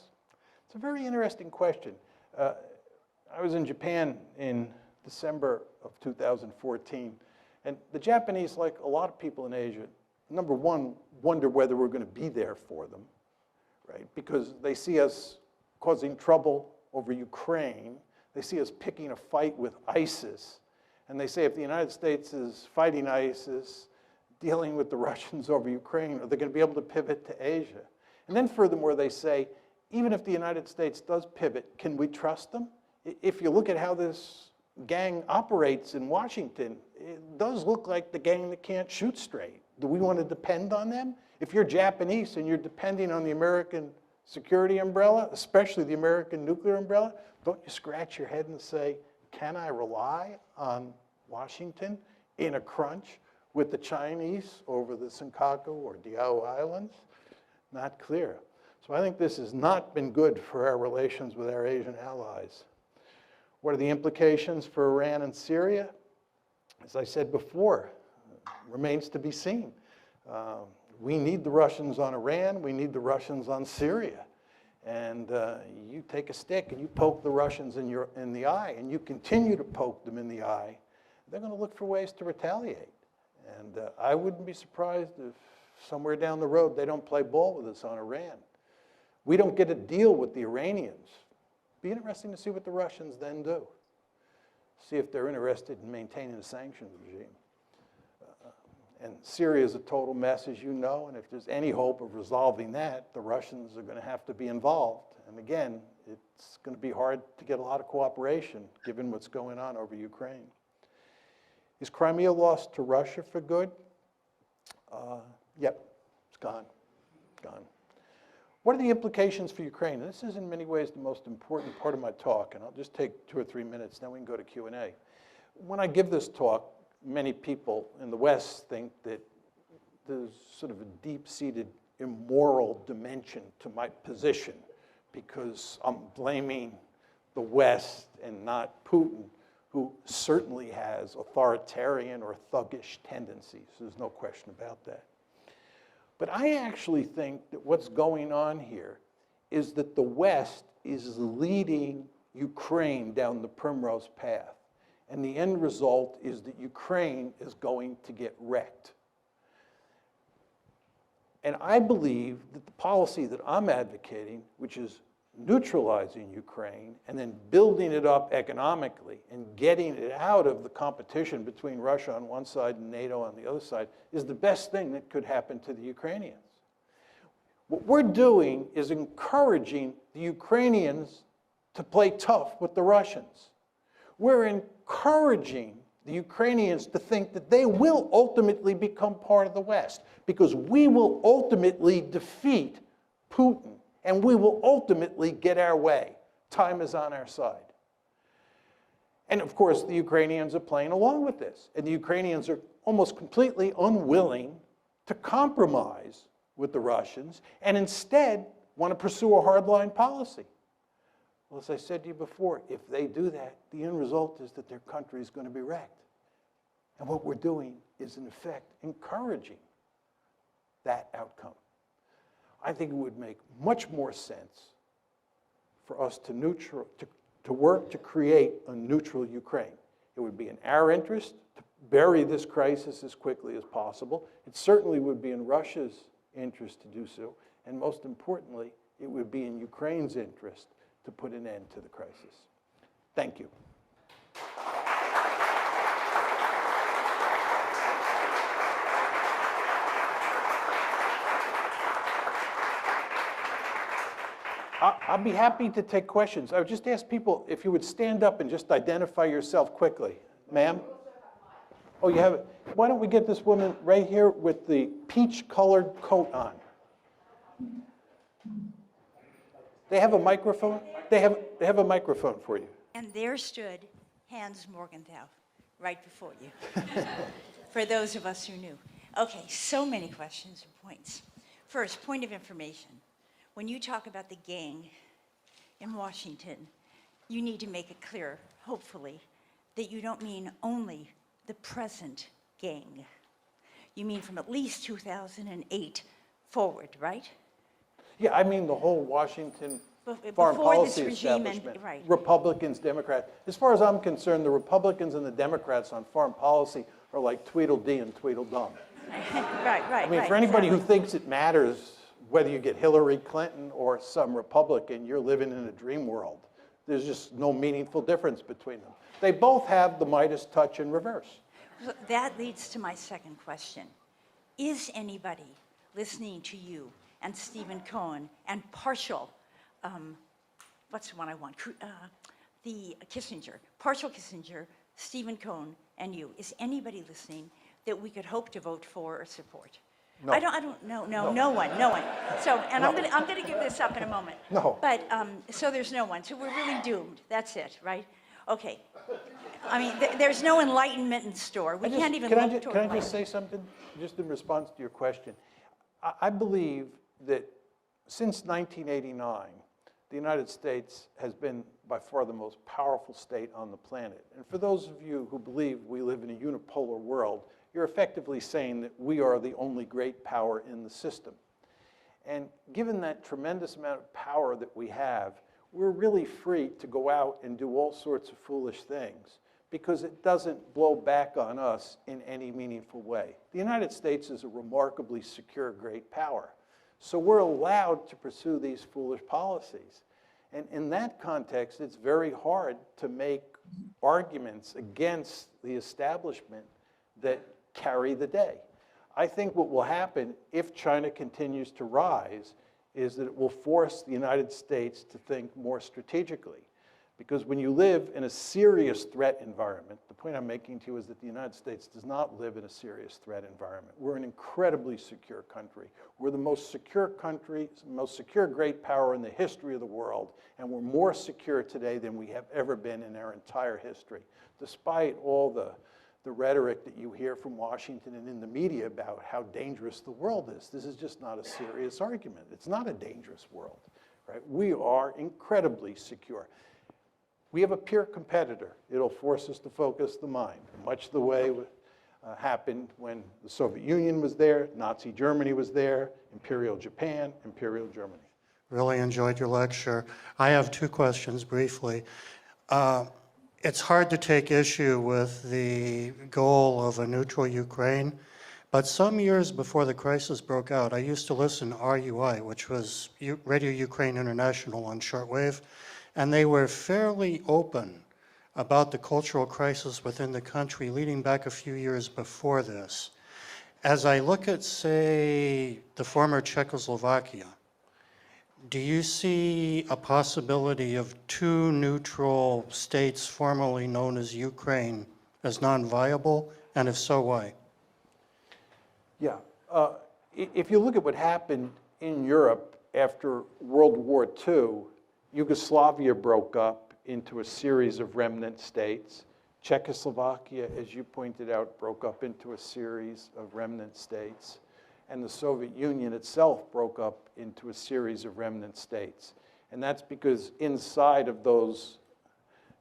It's a very interesting question. I was in Japan in December of 2014, and the Japanese, like a lot of people in Asia, number one, wonder whether we're going to be there for them, right? Because they see us causing trouble over Ukraine. They see us picking a fight with ISIS. And they say if the United States is fighting ISIS, dealing with the Russians over Ukraine, are they going to be able to pivot to Asia? And then furthermore, they say, even if the United States does pivot, can we trust them? If you look at how this gang operates in Washington, it does look like the gang that can't shoot straight. Do we want to depend on them? If you're Japanese and you're depending on the American security umbrella, especially the American nuclear umbrella, don't you scratch your head and say, can I rely on Washington in a crunch with the Chinese over the Senkaku or Diao Islands? Not clear. So I think this has not been good for our relations with our Asian allies. What are the implications for Iran and Syria? As I said before, remains to be seen. We need the Russians on Iran. We need the Russians on Syria. And you take a stick and you poke the Russians in the eye, and you continue to poke them in the eye, they're going to look for ways to retaliate. And I wouldn't be surprised if somewhere down the road they don't play ball with us on Iran. We don't get a deal with the Iranians. Be interesting to see what the Russians then do. See if they're interested in maintaining a sanctions regime. And Syria is a total mess, as you know, and if there's any hope of resolving that, the Russians are going to have to be involved. And again, it's going to be hard to get a lot of cooperation, given what's going on over Ukraine. Is Crimea lost to Russia for good? Yep, it's gone, gone. What are the implications for Ukraine? And this is in many ways the most important part of my talk, and I'll just take 2 or 3 minutes, then we can go to Q&A. When I give this talk, many people in the West think that there's sort of a deep-seated immoral dimension to my position because I'm blaming the West and not Putin, who certainly has authoritarian or thuggish tendencies. There's no question about that. But I actually think that what's going on here is that the West is leading Ukraine down the primrose path. And the end result is that Ukraine is going to get wrecked. And I believe that the policy that I'm advocating, which is neutralizing Ukraine and then building it up economically and getting it out of the competition between Russia on one side and NATO on the other side, is the best thing that could happen to the Ukrainians. What we're doing is encouraging the Ukrainians to play tough with the Russians. We're encouraging the Ukrainians to think that they will ultimately become part of the West, because we will ultimately defeat Putin and we will ultimately get our way. Time is on our side. And of course, the Ukrainians are playing along with this. And the Ukrainians are almost completely unwilling to compromise with the Russians and instead want to pursue a hardline policy. Well, as I said to you before, if they do that, the end result is that their country is going to be wrecked. And what we're doing is, in effect, encouraging that outcome. I think it would make much more sense for us to work to create a neutral Ukraine. It would be in our interest to bury this crisis as quickly as possible. It certainly would be in Russia's interest to do so. And most importantly, it would be in Ukraine's interest to put an end to the crisis. Thank you. I'll be happy to take questions. I would just ask people if you would stand up and just identify yourself quickly. Ma'am? Oh, you have it. Why don't we get this woman right here with the peach-colored coat on? They have a microphone? They have a microphone for you. And there stood Hans Morgenthau right before you, for those of us who knew. Okay, so many questions and points. First, point of information. When you talk about the gang in Washington, you need to make it clear, hopefully, that you don't mean only the present gang. You mean from at least 2008 forward, right? Yeah, I mean the whole Washington foreign Before policy this regime establishment. right. Republicans, Democrats. As far as I'm concerned, the Republicans and the Democrats on foreign policy are like Tweedledee and Tweedledum. Right. I mean, for anybody who thinks it matters whether you get Hillary Clinton or some Republican, you're living in a dream world. There's just no meaningful difference between them. They both have the Midas touch in reverse. So that leads to my second question. Is anybody listening to you and Stephen Cohen and partial, what's the one I want? The Kissinger, partial Kissinger, Stephen Cohen, and you. Is anybody listening that we could hope to vote for or support? No. I don't know, no one. So, and No. I'm gonna give this up in a moment. No. But, so there's no one, so we're really doomed, that's it, right? Okay. I mean, there's no enlightenment in store. We can't even look toward Can I enlightenment. just say something, just in response to your question? I believe that since 1989, the United States has been by far the most powerful state on the planet. And for those of you who believe we live in a unipolar world, you're effectively saying that we are the only great power in the system. And given that tremendous amount of power that we have, we're really free to go out and do all sorts of foolish things because it doesn't blow back on us in any meaningful way. The United States is a remarkably secure great power. So we're allowed to pursue these foolish policies. And in that context, it's very hard to make arguments against the establishment that carry the day. I think what will happen if China continues to rise is that it will force the United States to think more strategically. Because when you live in a serious threat environment, the point I'm making to you is that the United States does not live in a serious threat environment. We're an incredibly secure country. We're the most secure country, most secure great power in the history of the world, and we're more secure today than we have ever been in our entire history, despite all the rhetoric that you hear from Washington and in the media about how dangerous the world is. This is just not a serious argument. It's not a dangerous world, right? We are incredibly secure. We have a peer competitor. It'll force us to focus the mind, much the way happened when the Soviet Union was there, Nazi Germany was there, Imperial Japan, Imperial Germany. Really enjoyed your lecture. I have two questions briefly. It's hard to take issue with the goal of a neutral Ukraine, but some years before the crisis broke out, I used to listen to RUI, which was Radio Ukraine International on shortwave, and they were fairly open about the cultural crisis within the country leading back a few years before this. As I look at, say, the former Czechoslovakia, do you see a possibility of two neutral states formerly known as Ukraine as non-viable? And if so, why? Yeah. If you look at what happened in Europe after World War II, Yugoslavia broke up into a series of remnant states. Czechoslovakia, as you pointed out, broke up into a series of remnant states. And the Soviet Union itself broke up into a series of remnant states. And that's because inside of those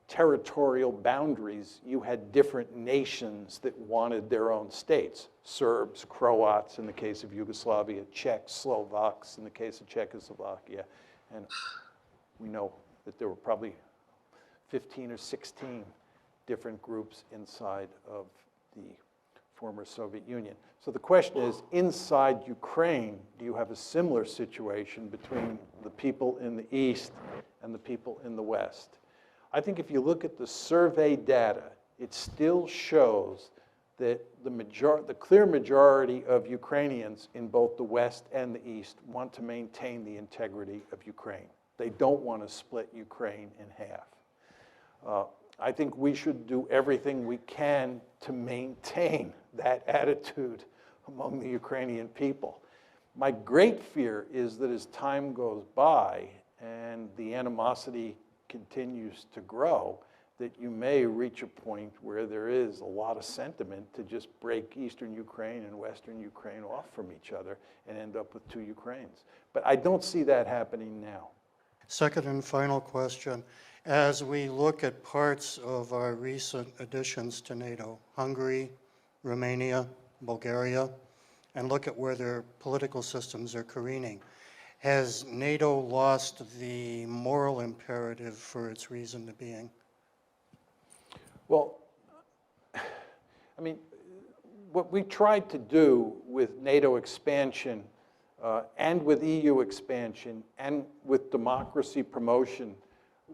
territorial boundaries, you had different nations that wanted their own states. Serbs, Croats in the case of Yugoslavia, Czechs, Slovaks in the case of Czechoslovakia. And we know that there were probably 15 or 16 different groups inside of the former Soviet Union. So the question is, inside Ukraine, do you have a similar situation between the people in the East and the people in the West? I think if you look at the survey data, it still shows that the clear majority of Ukrainians in both the West and the East want to maintain the integrity of Ukraine. They don't want to split Ukraine in half. I think we should do everything we can to maintain that attitude among the Ukrainian people. My great fear is that as time goes by and the animosity continues to grow, that you may reach a point where there is a lot of sentiment to just break Eastern Ukraine and Western Ukraine off from each other and end up with two Ukraines. But I don't see that happening now. Second and final question. As we look at parts of our recent additions to NATO, Hungary, Romania, Bulgaria, and look at where their political systems are careening, has NATO lost the moral imperative for its reason to being? Well, I mean, what we tried to do with NATO expansion and with EU expansion and with democracy promotion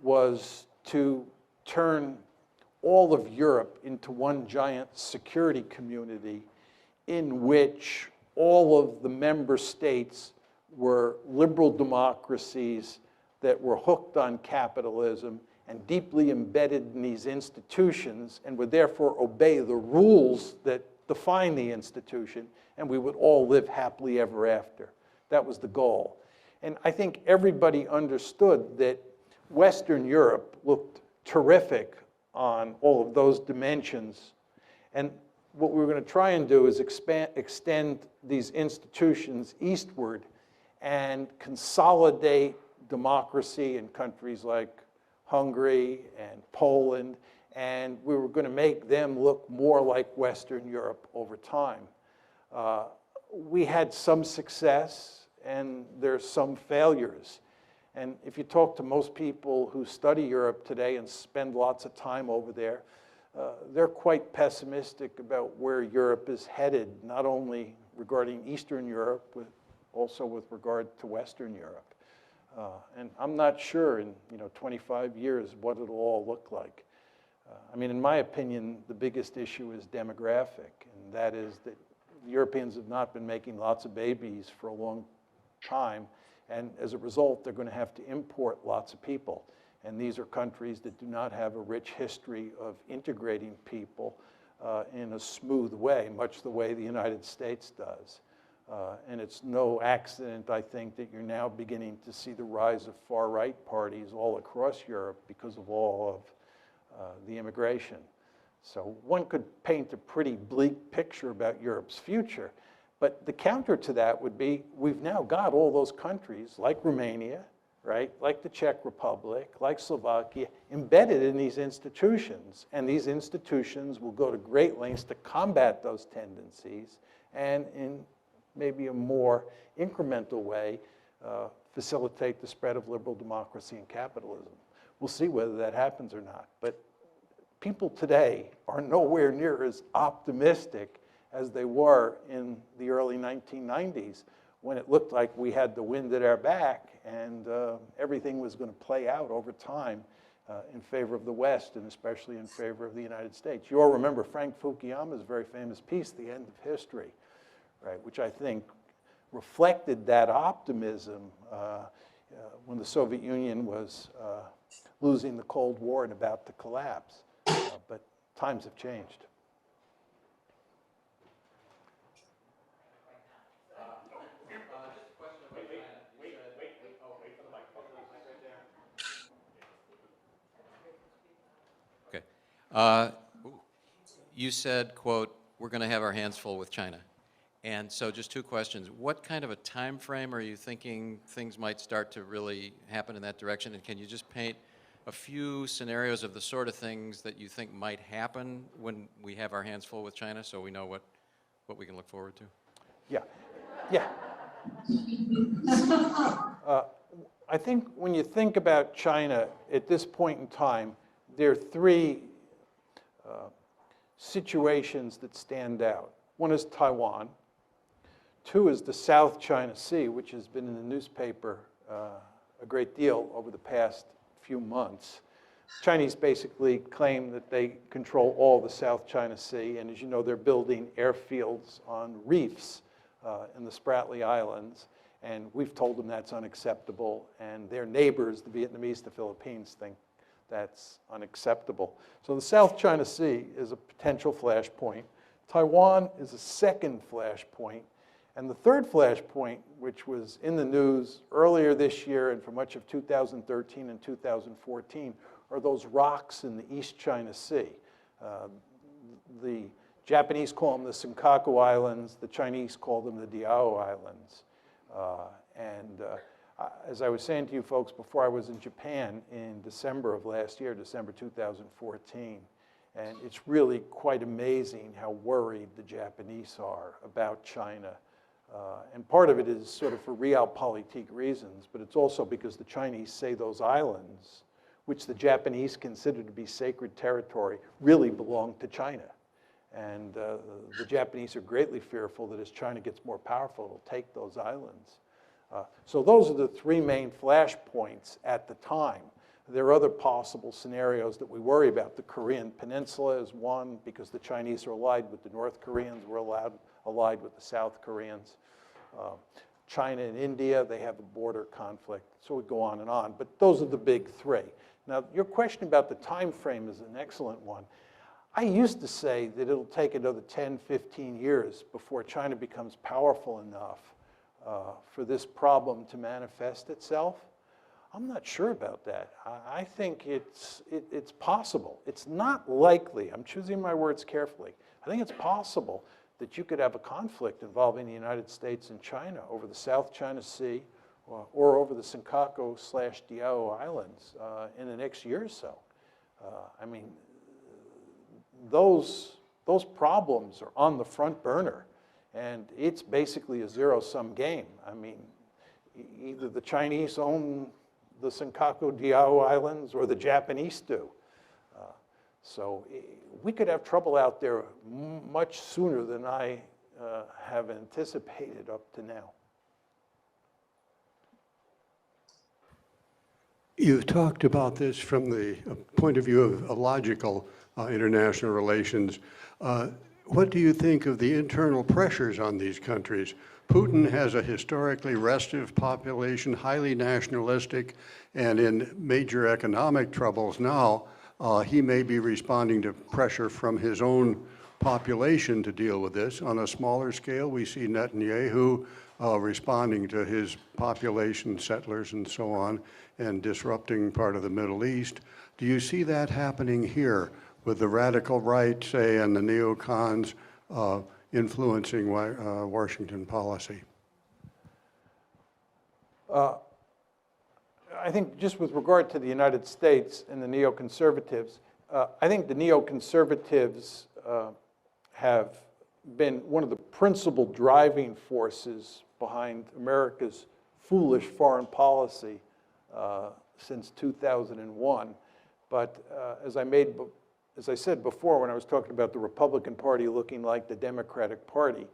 was to turn all of Europe into one giant security community in which all of the member states were liberal democracies that were hooked on capitalism and deeply embedded in these institutions and would therefore obey the rules that define the institution, and we would all live happily ever after. That was the goal. And I think everybody understood that Western Europe looked terrific on all of those dimensions. And what we were going to try and do is extend these institutions eastward and consolidate democracy in countries like Hungary and Poland, and we were going to make them look more like Western Europe over time. We had some success, and there's some failures. And if you talk to most people who study Europe today and spend lots of time over there, they're quite pessimistic about where Europe is headed, not only regarding Eastern Europe, but also with regard to Western Europe. And I'm not sure in 25 years what it'll all look like. I mean, in my opinion, the biggest issue is demographic, and that is that the Europeans have not been making lots of babies for a long time, and as a result, they're going to have to import lots of people. And these are countries that do not have a rich history of integrating people in a smooth way, much the way the United States does. And it's no accident, I think, that you're now beginning to see the rise of far-right parties all across Europe because of all of the immigration. So one could paint a pretty bleak picture about Europe's future. But the counter to that would be, we've now got all those countries, like Romania, right, like the Czech Republic, like Slovakia, embedded in these institutions. And these institutions will go to great lengths to combat those tendencies and in maybe a more incremental way, facilitate the spread of liberal democracy and capitalism. We'll see whether that happens or not. But people today are nowhere near as optimistic as they were in the early 1990s, when it looked like we had the wind at our back and everything was going to play out over time in favor of the West, and especially in favor of the United States. You all remember Frank Fukuyama's very famous piece, The End of History, right, which I think reflected that optimism when the Soviet Union was losing the Cold War and about to collapse. But times have changed. Okay. You said, quote, "We're going to have our hands full with China." And so just two questions. What kind of a time frame are you thinking things might start to really happen in that direction? And can you just paint a few scenarios of the sort of things that you think might happen when we have our hands full with China, so we know what we can look forward to? Yeah, yeah. I think when you think about China at this point in time, there are three situations that stand out. One is Taiwan. Two is the South China Sea, which has been in the newspaper a great deal over the past few months. Chinese basically claim that they control all the South China Sea, and as you know, they're building airfields on reefs in the Spratly Islands, and we've told them that's unacceptable, and their neighbors, the Vietnamese, the Philippines, think that's unacceptable. So the South China Sea is a potential flashpoint. Taiwan is a second flashpoint. And the third flashpoint, which was in the news earlier this year and for much of 2013 and 2014, are those rocks in the East China Sea. The Japanese call them the Senkaku Islands. The Chinese call them the Diao Islands. As I was saying to you folks before, I was in Japan in December of last year, December 2014. And it's really quite amazing how worried the Japanese are about China. And part of it is sort of for realpolitik reasons, but it's also because the Chinese say those islands, which the Japanese consider to be sacred territory, really belong to China. And the Japanese are greatly fearful that as China gets more powerful, it'll take those islands. So those are the three main flashpoints at the time. There are other possible scenarios that we worry about. The Korean Peninsula is one, because the Chinese are allied with the North Koreans. We're allied with the South Koreans. China and India, they have a border conflict. So we go on and on. But those are the big three. Now, your question about the time frame is an excellent one. I used to say that it'll take another 10, 15 years before China becomes powerful enough for this problem to manifest itself. I'm not sure about that. I think it's possible. It's not likely. I'm choosing my words carefully. I think it's possible that you could have a conflict involving the United States and China over the South China Sea or over the Senkaku/Diao Islands in the next year or so. I mean, those problems are on the front burner, and it's basically a zero-sum game. I mean, either the Chinese own the Senkaku/Diao Islands or the Japanese do. So we could have trouble out there much sooner than I have anticipated up to now. You've talked about this from the point of view of logical international relations. What do you think of the internal pressures on these countries? Putin has a historically restive population, highly nationalistic, and in major economic troubles now, he may be responding to pressure from his own population to deal with this. On a smaller scale, we see Netanyahu responding to his population, settlers and so on, and disrupting part of the Middle East. Do you see that happening here with the radical right, say, and the neocons influencing Washington policy? I think just with regard to the United States and the neoconservatives, I think the neoconservatives have been one of the principal driving forces behind America's foolish foreign policy since 2001. But as I said before when I was talking about the Republican Party looking like the Democratic Party,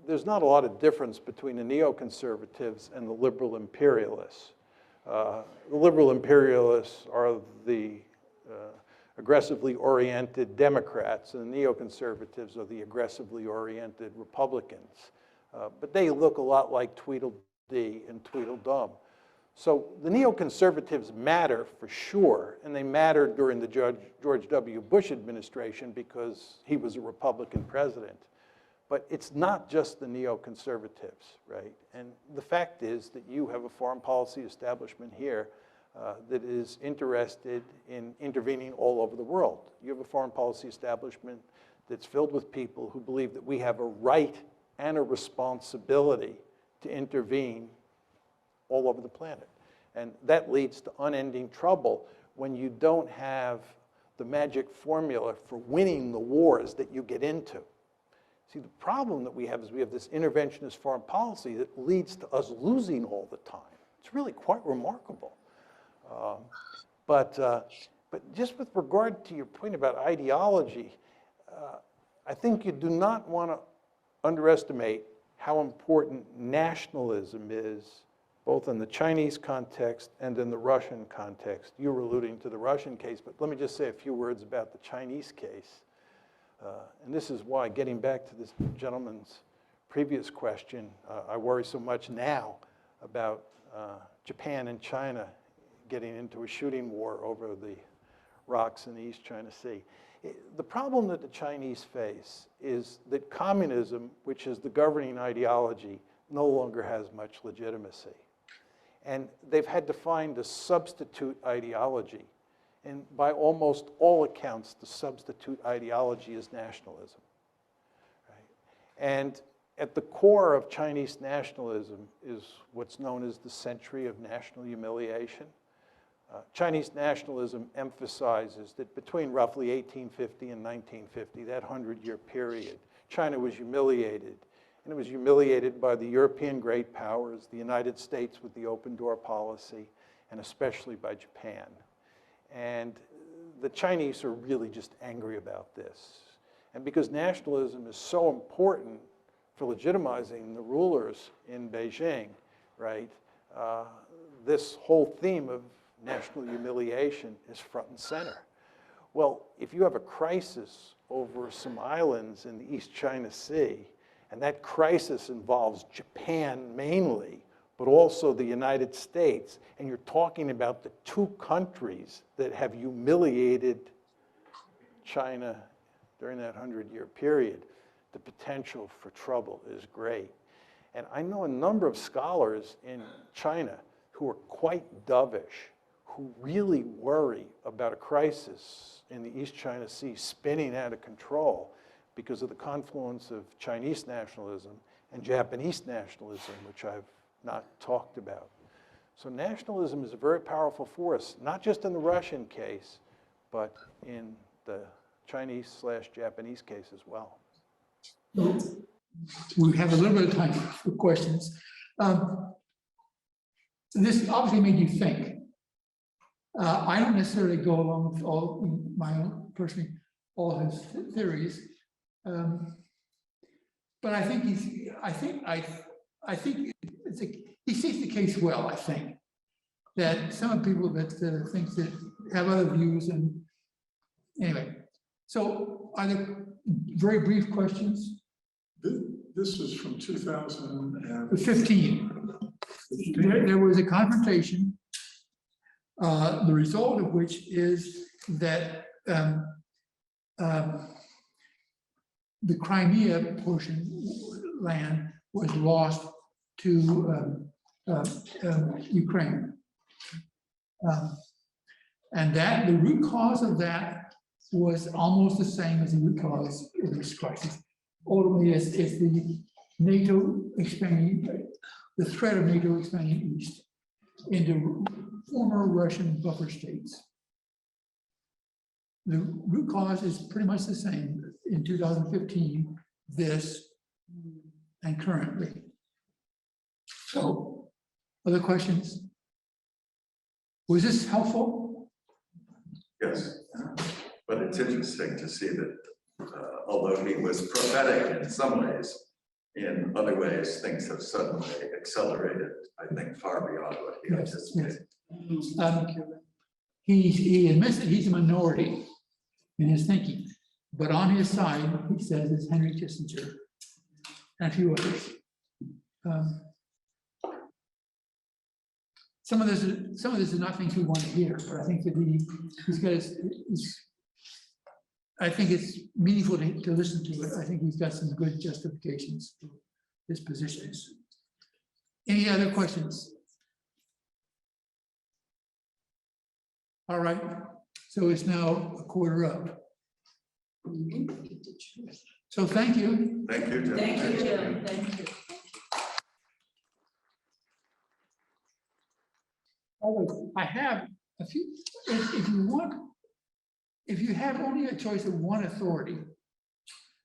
there's not a lot of difference between the neoconservatives and the liberal imperialists. The liberal imperialists are the aggressively oriented Democrats, and the neoconservatives are the aggressively oriented Republicans. But they look a lot like Tweedledee and Tweedledum. So the neoconservatives matter for sure, and they mattered during the George W. Bush administration because he was a Republican president. But it's not just the neoconservatives, right? And the fact is that you have a foreign policy establishment here that is interested in intervening all over the world. You have a foreign policy establishment that's filled with people who believe that we have a right and a responsibility to intervene all over the planet. And that leads to unending trouble when you don't have the magic formula for winning the wars that you get into. See, the problem that we have is we have this interventionist foreign policy that leads to us losing all the time. It's really quite remarkable. But just with regard to your point about ideology, I think you do not want to underestimate how important nationalism is, both in the Chinese context and in the Russian context. You were alluding to the Russian case, but let me just say a few words about the Chinese case. And this is why, getting back to this gentleman's previous question, I worry so much now about Japan and China getting into a shooting war over the rocks in the East China Sea. The problem that the Chinese face is that communism, which is the governing ideology, no longer has much legitimacy. And they've had to find a substitute ideology. And by almost all accounts, the substitute ideology is nationalism. Right? And at the core of Chinese nationalism is what's known as the century of national humiliation. Chinese nationalism emphasizes that between roughly 1850 and 1950, that 100-year period, China was humiliated. And it was humiliated by the European great powers, the United States with the open door policy, and especially by Japan. And the Chinese are really just angry about this. And because nationalism is so important for legitimizing the rulers in Beijing, right, this whole theme of national humiliation is front and center. Well, if you have a crisis over some islands in the East China Sea, and that crisis involves Japan mainly, but also the United States, and you're talking about the two countries that have humiliated China during that 100-year period, the potential for trouble is great. And I know a number of scholars in China who are quite dovish, who really worry about a crisis in the East China Sea spinning out of control because of the confluence of Chinese nationalism and Japanese nationalism, which I've not talked about. So nationalism is a very powerful force, not just in the Russian case, but in the Chinese/Japanese case as well. We have a little bit of time for questions. This obviously made you think. I don't necessarily go along with all my own, personally, all his theories, but I think he sees the case well. I think that some people that think that have other views, and anyway. So, are there very brief questions? This is from 2015. 15. There was a confrontation, the result of which is that the Crimea portion land was lost to Ukraine. And that the root cause of that was almost the same as the root cause of this crisis. Ultimately, it's the NATO expanding, the threat of NATO expanding east into former Russian buffer states. The root cause is pretty much the same in 2015, this, and currently. So, other questions? Was this helpful? Yes, but it's interesting to see that although he was prophetic in some ways, in other ways, things have suddenly accelerated, I think, far beyond what he anticipated. He admits that he's a minority in his thinking, but on his side, he says, is Henry Kissinger and a few others. some of this is not things we want to hear, but I think that he's got I think it's meaningful to listen to it. I think he's got some good justifications for his positions. Any other questions? All right, so it's now 1:15. So thank you. Thank you, Jim. Thank you, Jim. Thank you. I have a few, if you want, if you have only a choice of one authority,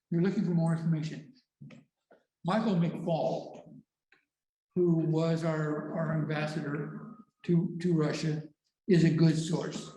you're looking for more information. Michael McFall, who was our ambassador to Russia, is a good source.